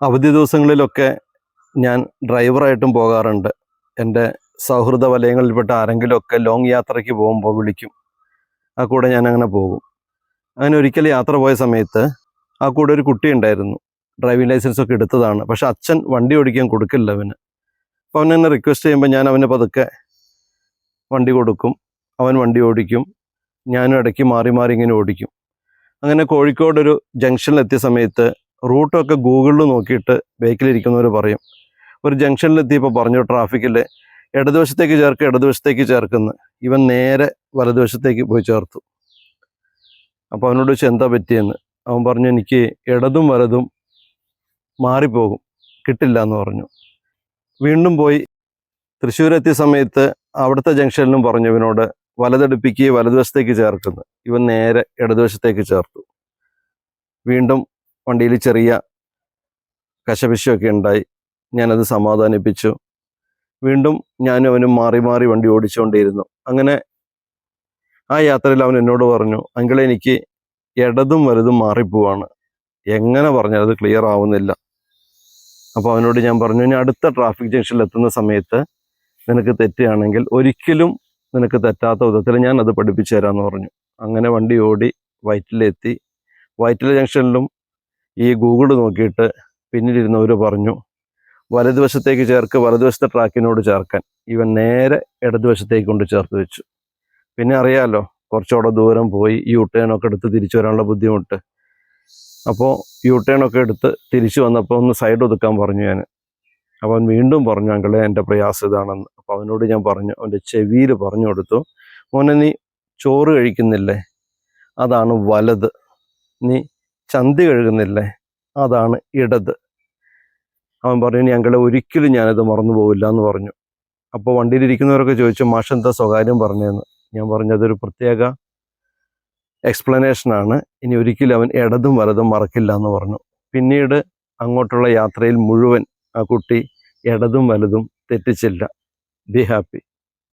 അവധി ദിവസങ്ങളിലൊക്കെ ഞാൻ ഡ്രൈവറായിട്ടും പോകാറുണ്ട്. എൻ്റെ സൗഹൃദ വലയങ്ങളിൽപ്പെട്ട ആരെങ്കിലുമൊക്കെ ലോങ് യാത്രയ്ക്ക് പോകുമ്പോൾ വിളിക്കും. ആ കൂടെ ഞാൻ അങ്ങനെ പോകും. അങ്ങനെ ഒരിക്കൽ യാത്ര പോയ സമയത്ത് ആ കൂടെ ഒരു കുട്ടി ഉണ്ടായിരുന്നു. ഡ്രൈവിംഗ് ലൈസൻസൊക്കെ എടുത്തതാണ്. പക്ഷെ അച്ഛൻ വണ്ടി ഓടിക്കാൻ കൊടുക്കില്ല അവന്. അപ്പോൾ അവൻ എന്നെ റിക്വസ്റ്റ് ചെയ്യുമ്പോൾ ഞാൻ അവന് പതുക്കെ വണ്ടി കൊടുക്കും. അവൻ വണ്ടി ഓടിക്കും. ഞാനും ഇടയ്ക്ക് മാറി മാറി ഇങ്ങനെ ഓടിക്കും. അങ്ങനെ കോഴിക്കോടൊരു ജംഗ്ഷനിലെത്തിയ സമയത്ത് റൂട്ടൊക്കെ ഗൂഗിളിൽ നോക്കിയിട്ട് ബൈക്കിലിരിക്കുന്നവർ പറയും. ഒരു ജംഗ്ഷനിലെത്തിയപ്പോൾ പറഞ്ഞു ട്രാഫിക്കിൽ ഇടതുവശത്തേക്ക് ചേർക്കുന്നു. ഇവൻ നേരെ വലതുവശത്തേക്ക് പോയി ചേർത്തു. അപ്പോൾ അവനോട് ചോദിച്ചു എന്താ പറ്റിയെന്ന്. അവൻ പറഞ്ഞു എനിക്ക് ഇടതും വലതും മാറിപ്പോകും, കിട്ടില്ല എന്ന് പറഞ്ഞു. വീണ്ടും പോയി തൃശ്ശൂരെത്തിയ സമയത്ത് അവിടുത്തെ ജംഗ്ഷനിലും പറഞ്ഞു ഇവനോട് വലതെടുപ്പിക്കുകയും വലതുവശത്തേക്ക് ചേർക്കുന്നു. ഇവൻ നേരെ ഇടതുവശത്തേക്ക് ചേർത്തു. വീണ്ടും വണ്ടിയിൽ ചെറിയ കശപിശയൊക്കെ ഉണ്ടായി. ഞാനത് സമാധാനിപ്പിച്ചു. വീണ്ടും ഞാനും അവനും മാറി മാറി വണ്ടി ഓടിച്ചുകൊണ്ടിരുന്നു. അങ്ങനെ ആ യാത്രയിൽ അവൻ എന്നോട് പറഞ്ഞു അങ്കിളെ എനിക്ക് ഇടതും വലതും മാറിപ്പോവാണ്, എങ്ങനെ പറഞ്ഞാൽ അത് ക്ലിയർ ആവുന്നില്ല. അപ്പോൾ അവനോട് ഞാൻ പറഞ്ഞു ഇനി അടുത്ത ട്രാഫിക് ജംഗ്ഷനിൽ എത്തുന്ന സമയത്ത് നിനക്ക് തെറ്റുകയാണെങ്കിൽ ഒരിക്കലും നിനക്ക് തെറ്റാത്ത വിധത്തിൽ ഞാൻ അത് പഠിപ്പിച്ചു തരാമെന്ന് പറഞ്ഞു. അങ്ങനെ വണ്ടി ഓടി വൈറ്റിലെത്തി. വൈറ്റില ജംഗ്ഷനിലും ഈ ഗൂഗിൾ നോക്കിയിട്ട് പിന്നിലിരുന്നവർ പറഞ്ഞു വലതുവശത്തേക്ക് ചേർക്ക്, വലതുവശത്തെ ട്രാക്കിനോട് ചേർക്കാൻ. ഇവൻ നേരെ ഇടതുവശത്തേക്ക് കൊണ്ട് ചേർത്ത് വെച്ചു. പിന്നെ അറിയാമല്ലോ കുറച്ചുകൂടെ ദൂരം പോയി യു-ടേണൊക്കെ എടുത്ത് തിരിച്ചു വരാനുള്ള ബുദ്ധിമുട്ട്. അപ്പോൾ യു-ടേണൊക്കെ എടുത്ത് തിരിച്ചു വന്നപ്പോൾ ഒന്ന് സൈഡ് ഒതുക്കാൻ പറഞ്ഞു ഞാൻ. അപ്പോൾ അവൻ വീണ്ടും പറഞ്ഞു അങ്കിളെ എൻ്റെ പ്രയാസം ഇതാണെന്ന്. അപ്പോൾ അവനോട് ഞാൻ പറഞ്ഞു, അവൻ്റെ ചെവിയിൽ പറഞ്ഞു കൊടുത്തു, മോനെ നീ ചോറ് കഴിക്കുന്നില്ലേ, അതാണ് വലത്. നീ ചന്തി കഴുകുന്നില്ലേ, അതാണ് ഇടത്. അവൻ പറഞ്ഞു ഇനി അങ്കിളെ ഒരിക്കലും ഞാനത് മറന്നു പോവില്ല എന്ന് പറഞ്ഞു. അപ്പോൾ വണ്ടിയിലിരിക്കുന്നവരൊക്കെ ചോദിച്ചു മാഷ് എന്താ സ്വകാര്യം പറഞ്ഞതെന്ന്. ഞാൻ പറഞ്ഞു അതൊരു പ്രത്യേക എക്സ്പ്ലനേഷനാണ്, ഇനി ഒരിക്കലും അവൻ ഇടതും വലതും മറക്കില്ല എന്ന് പറഞ്ഞു. പിന്നീട് അങ്ങോട്ടുള്ള യാത്രയിൽ മുഴുവൻ ആ കുട്ടി ഇടതും വലതും തെറ്റിച്ചില്ല. Be happy.